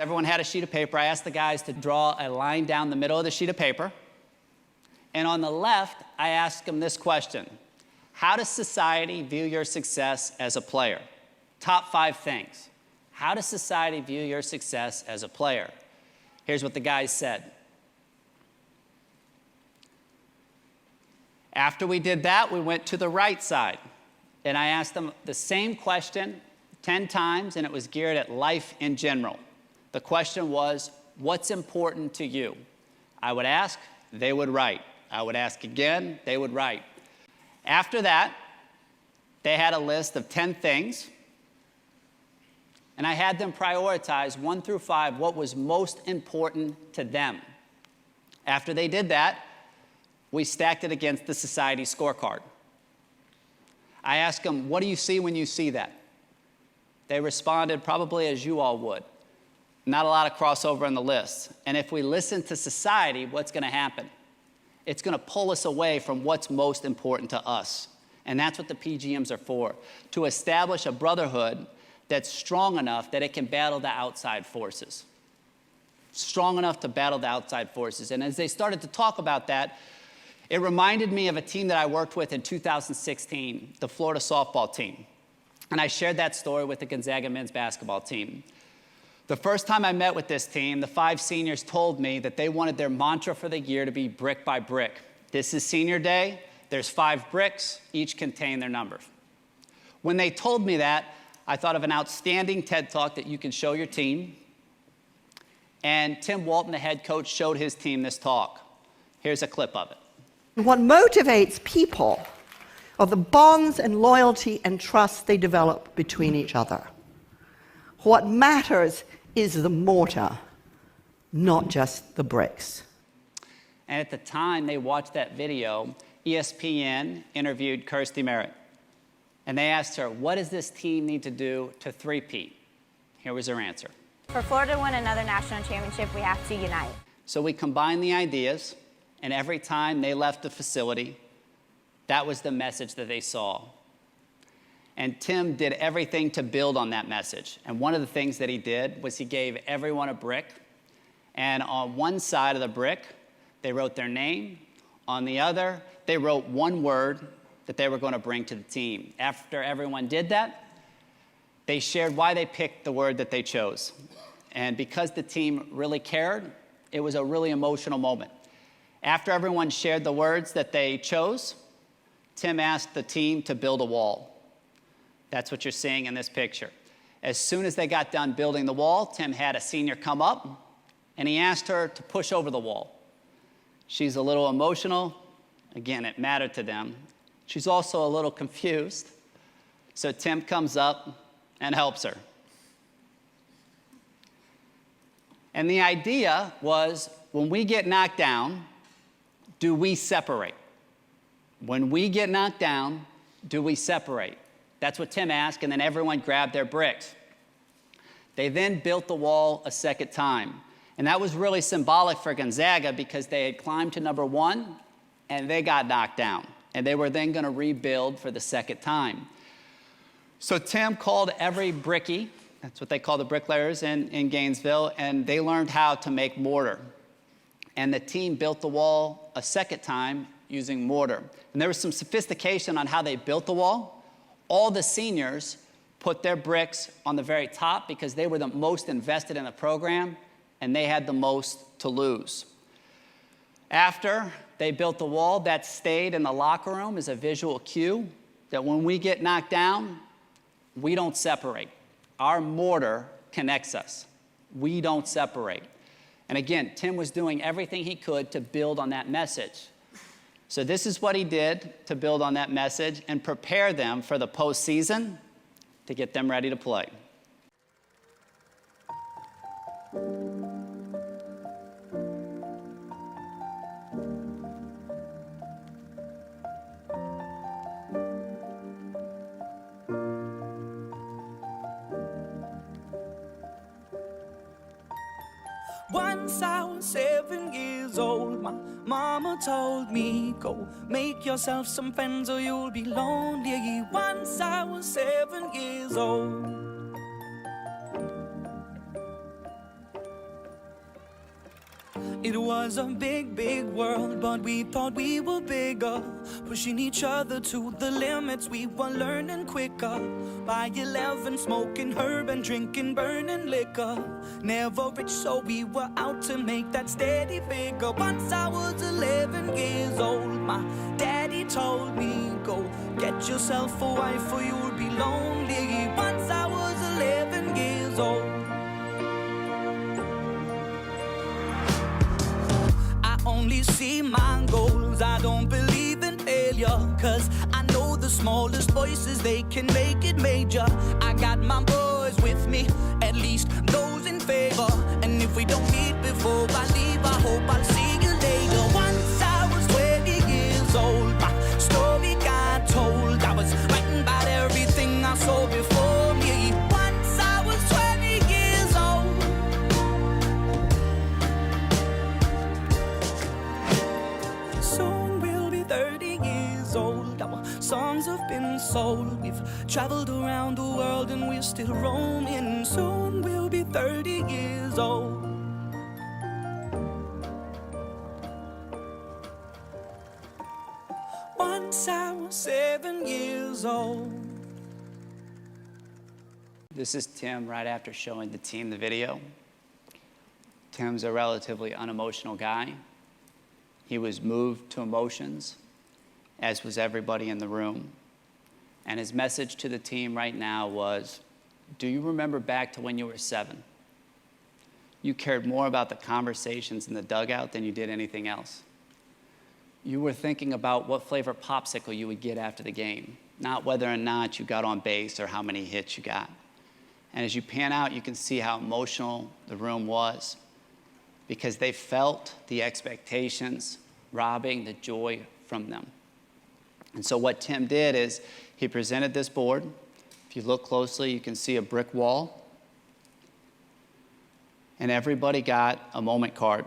Everyone had a sheet of paper. I asked the guys to draw a line down the middle of the sheet of paper. And on the left, I asked them this question: how does society view your success as a player? Top 5 things. How does society view your success as a player? Here's what the guys said. After we did that, we went to the right side. And I asked them the same question 10 times, and it was geared at life in general. The question was, what's important to you? I would ask, they would write. I would ask again, they would write. After that, they had a list of 10 things, and I had them prioritize 1 through 5 what was most important to them. After they did that, we stacked it against the society scorecard. I asked them, what do you see when you see that? They responded probably as you all would. Not a lot of crossover on the list. And if we listen to society, what's going to happen? It's going to pull us away from what's most important to us. And that's what the PGMs are for, to establish a brotherhood that's strong enough that it can battle the outside forces. Strong enough to battle the outside forces. And as they started to talk about that, it reminded me of a team that I worked with in 2016, the Florida softball team. And I shared that story with the Gonzaga men's basketball team. The first time I met with this team, the 5 seniors told me that they wanted their mantra for the year to be brick by brick. This is senior day. There's 5 bricks, each contain their number. When they told me that, I thought of an outstanding TED Talk that you can show your team. And Tim Walton, the head coach, showed his team this talk. Here's a clip of it. What motivates people are the bonds and loyalty and trust they develop between each other. What matters is the mortar, not just the bricks. And at the time they watched that video, ESPN interviewed Kirstie Merritt. And they asked her, what does this team need to do to three-peat? Here was her answer. For Florida to win another national championship, we have to unite. So we combined the ideas, and every time they left the facility, that was the message that they saw. And Tim did everything to build on that message. And one of the things that he did was he gave everyone a brick. And on one side of the brick, they wrote their name. On the other, they wrote one word that they were going to bring to the team. After everyone did that, they shared why they picked the word that they chose. And because the team really cared, it was a really emotional moment. After everyone shared the words that they chose, Tim asked the team to build a wall. That's what you're seeing in this picture. As soon as they got done building the wall, Tim had a senior come up, and he asked her to push over the wall. She's a little emotional. Again, it mattered to them. She's also a little confused. So Tim comes up and helps her. And the idea was, when we get knocked down, do we separate? When we get knocked down, do we separate? That's what Tim asked, and then everyone grabbed their bricks. They then built the wall a second time. And that was really symbolic for Gonzaga because they had climbed to number 1, and they got knocked down. And they were then going to rebuild for the second time. So Tim called every brickie, that's what they call the bricklayers in Gainesville, and they learned how to make mortar. And the team built the wall a second time using mortar. And there was some sophistication on how they built the wall. All the seniors put their bricks on the very top because they were the most invested in the program, and they had the most to lose. After they built the wall, that stayed in the locker room as a visual cue that when we get knocked down, we don't separate. Our mortar connects us. We don't separate. And again, Tim was doing everything he could to build on that message. So this is what he did to build on that message and prepare them for the postseason to get them ready to play. Once I was 7 years old, my mama told me, go make yourself some friends or you'll be lonely. Once I was 7 years old. It was a big, big world, but we thought we were bigger. Pushing each other to the limits, we were learning quicker. By 11, smoking herb and drinking burning liquor. Never rich, so we were out to make that steady figure. Once I was 11 years old, my daddy told me, go get yourself a wife or you'll be lonely. Once I was 11 years old. Only see my goals, I don't believe in failure, cause I know the smallest voices, they can make it major. I got my boys with me, at least those in favor. And if we don't meet before I leave, I hope I'll see you later. Once I was 20 years old, my story got told. I was writing about everything I saw before me. Once I was 20 years old. Soon we'll be 30 years old. Our songs have been sold. We've traveled around the world and we're still roaming. Soon we'll be 30 years old. Once I was 7 years old. This is Tim right after showing the team the video. Tim's a relatively unemotional guy. He was moved to emotions, as was everybody in the room. And his message to the team right now was, do you remember back to when you were 7? You cared more about the conversations in the dugout than you did anything else. You were thinking about what flavor popsicle you would get after the game, not whether or not you got on base or how many hits you got. And as you pan out, you can see how emotional the room was, because they felt the expectations robbing the joy from them. And so what Tim did is he presented this board. If you look closely, you can see a brick wall. And everybody got a moment card.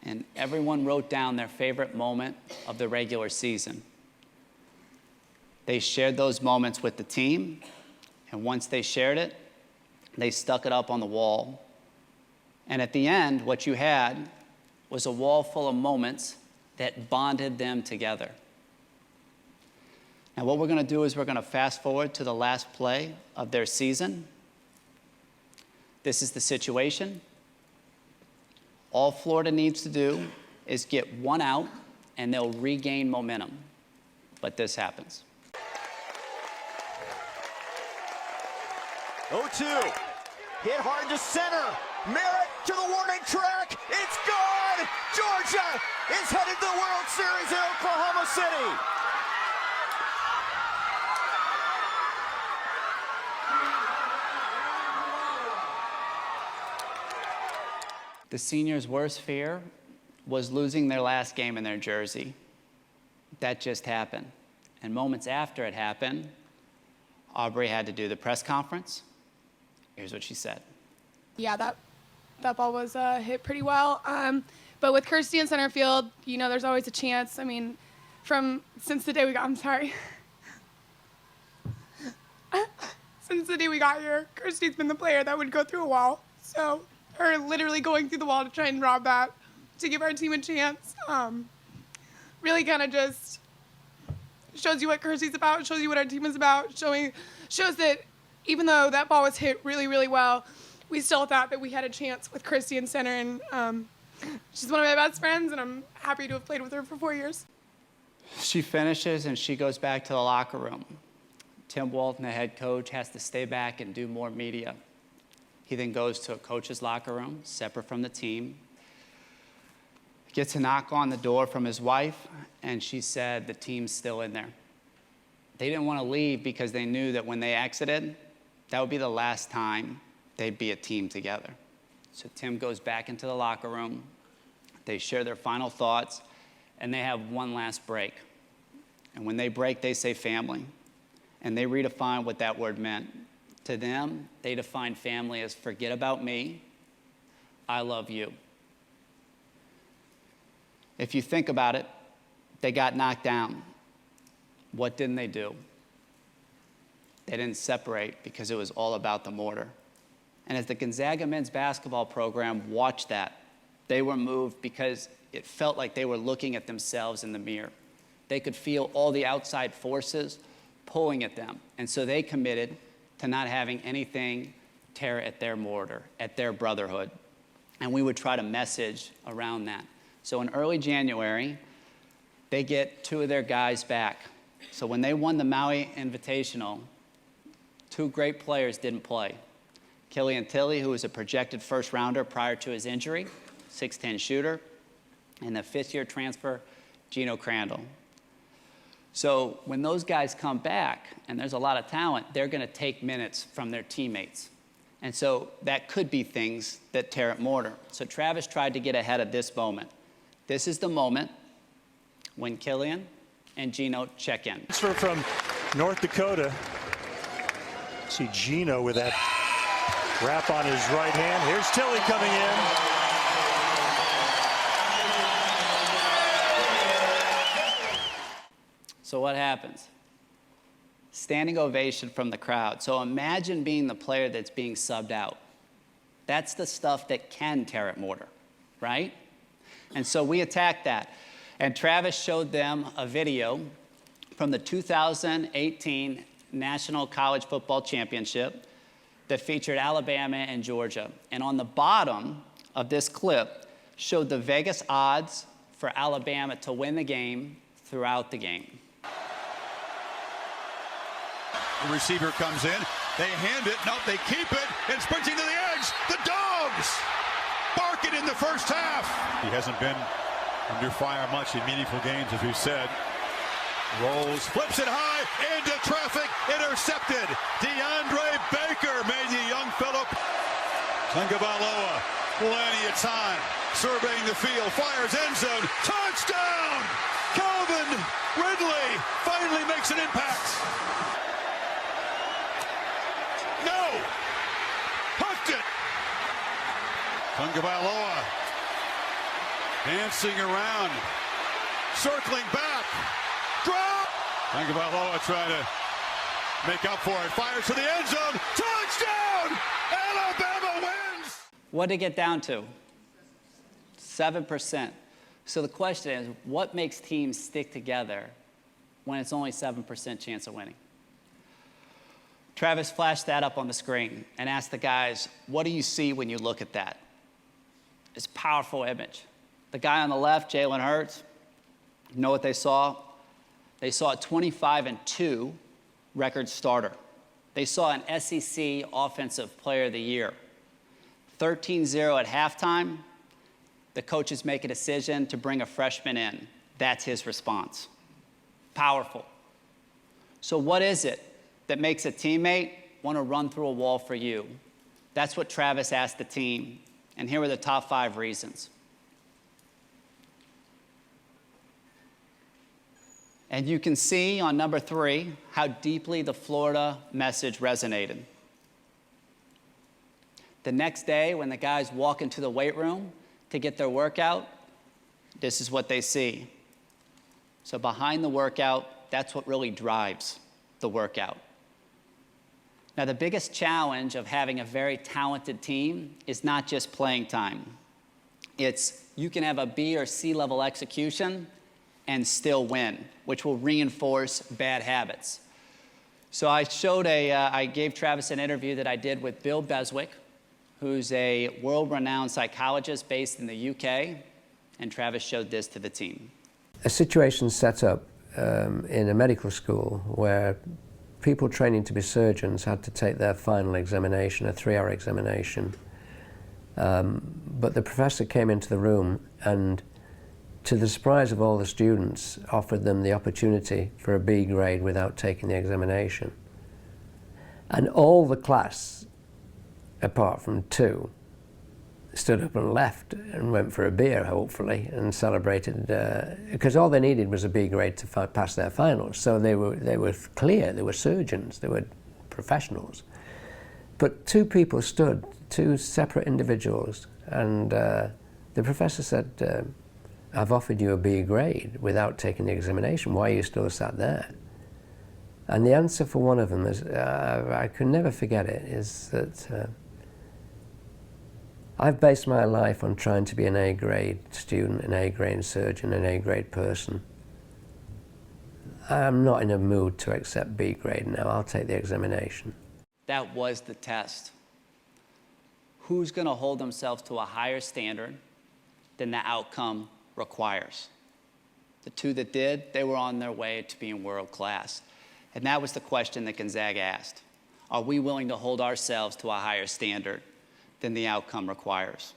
And everyone wrote down their favorite moment of the regular season. They shared those moments with the team, and once they shared it, they stuck it up on the wall. And at the end, what you had was a wall full of moments that bonded them together. Now, what we're going to do is we're going to fast forward to the last play of their season. This is the situation. All Florida needs to do is get one out, and they'll regain momentum. But this happens. 0-2. Hit hard to center. Merritt to the warning track. It's gone. Georgia is headed to the World Series in Oklahoma City. The seniors' worst fear was losing their last game in their jersey. That just happened. And moments after it happened, Aubrey had to do the press conference. Here's what she said. Yeah, that ball was hit pretty well. But with Kirsty in center field, you know, there's always a chance. I mean, since the day we got here, Kirsty's been the player that would go through a wall. So her literally going through the wall to try and rob that, to give our team a chance, really kind of just shows you what Kirsty's about, shows you what our team is about, shows that even though that ball was hit really, really well, we still thought that we had a chance with Kirsty in center, and she's one of my best friends, and I'm happy to have played with her for 4 years. She finishes and she goes back to the locker room. Tim Walton, the head coach, has to stay back and do more media. He then goes to a coach's locker room, separate from the team. Gets a knock on the door from his wife, and she said the team's still in there. They didn't want to leave because they knew that when they exited, that would be the last time they'd be a team together. So Tim goes back into the locker room. They share their final thoughts, and they have one last break. And when they break, they say family. And they redefine what that word meant. To them, they define family as forget about me, I love you. If you think about it, they got knocked down. What didn't they do? They didn't separate because it was all about the mortar. And as the Gonzaga men's basketball program watched that, They were moved because it felt like they were looking at themselves in the mirror. They could feel all the outside forces pulling at them. And so they committed to not having anything tear at their mortar, at their brotherhood. And we would try to message around that. So in early January, they get 2 of their guys back. So when they won the Maui Invitational, 2 great players didn't play. Killian Tilly, who was a projected first rounder prior to his injury, 6'10" shooter, and the 5th-year transfer, Gino Crandall. So when those guys come back, and there's a lot of talent, they're going to take minutes from their teammates. And so that could be things that tear at mortar. So Travis tried to get ahead of this moment. This is the moment when Killian and Gino check in. Transfer from North Dakota. See Gino with that wrap on his right hand. Here's Tilly coming in. So what happens? Standing ovation from the crowd. So imagine being the player that's being subbed out. That's the stuff that can tear at mortar, right? And so we attacked that. And Travis showed them a video from the 2018 National College Football Championship that featured Alabama and Georgia. And on the bottom of this clip showed the Vegas odds for Alabama to win the game throughout the game. The receiver comes in, they hand it, no, they keep it, and sprinting to the edge, the Dogs barking in the first half. He hasn't been under fire much in meaningful games, as we've said. Rolls, flips it high, into traffic, intercepted. DeAndre Baker made the young fellow. Tagovailoa, plenty of time, surveying the field, fires end zone, touchdown! Calvin Ridley finally makes an impact. No! Hooked it! Tagovailoa dancing around, circling back, drop! Tagovailoa trying to make up for it, fires to the end zone, touchdown! Alabama wins! What did it get down to? 7%. So the question is, what makes teams stick together when it's only 7% chance of winning? Travis flashed that up on the screen and asked the guys, what do you see when you look at that? It's a powerful image. The guy on the left, Jalen Hurts, you know what they saw? They saw a 25-2 record starter. They saw an SEC Offensive Player of the Year. 13-0 at halftime. The coaches make a decision to bring a freshman in. That's his response. Powerful. So what is it that makes a teammate want to run through a wall for you? That's what Travis asked the team. And here were the top 5 reasons. And you can see on number 3 how deeply the Florida message resonated. The next day, when the guys walk into the weight room to get their workout, this is what they see. So behind the workout, that's what really drives the workout. Now, the biggest challenge of having a very talented team is not just playing time. It's you can have a B or C level execution and still win, which will reinforce bad habits. So I gave Travis an interview that I did with Bill Beswick, who's a world-renowned psychologist based in the UK, and Travis showed this to the team. A situation set up in a medical school where people training to be surgeons had to take their final examination, a 3-hour examination. But the professor came into the room and, to the surprise of all the students, offered them the opportunity for a B grade without taking the examination. And all the class, apart from 2, stood up and left and went for a beer, hopefully, and celebrated, because all they needed was a B grade to pass their finals. So they were clear, they were surgeons, they were professionals. But 2 people stood, 2 separate individuals, and the professor said, I've offered you a B grade without taking the examination, why are you still sat there? And the answer for one of them is, I can never forget it, is that I've based my life on trying to be an A-grade student, an A-grade surgeon, an A-grade person. I'm not in a mood to accept B grade now. I'll take the examination. That was the test. Who's going to hold themselves to a higher standard than the outcome requires? The two that did, they were on their way to being world class. And that was the question that Gonzaga asked. Are we willing to hold ourselves to a higher standard than the outcome requires?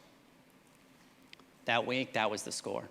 That week, that was the score.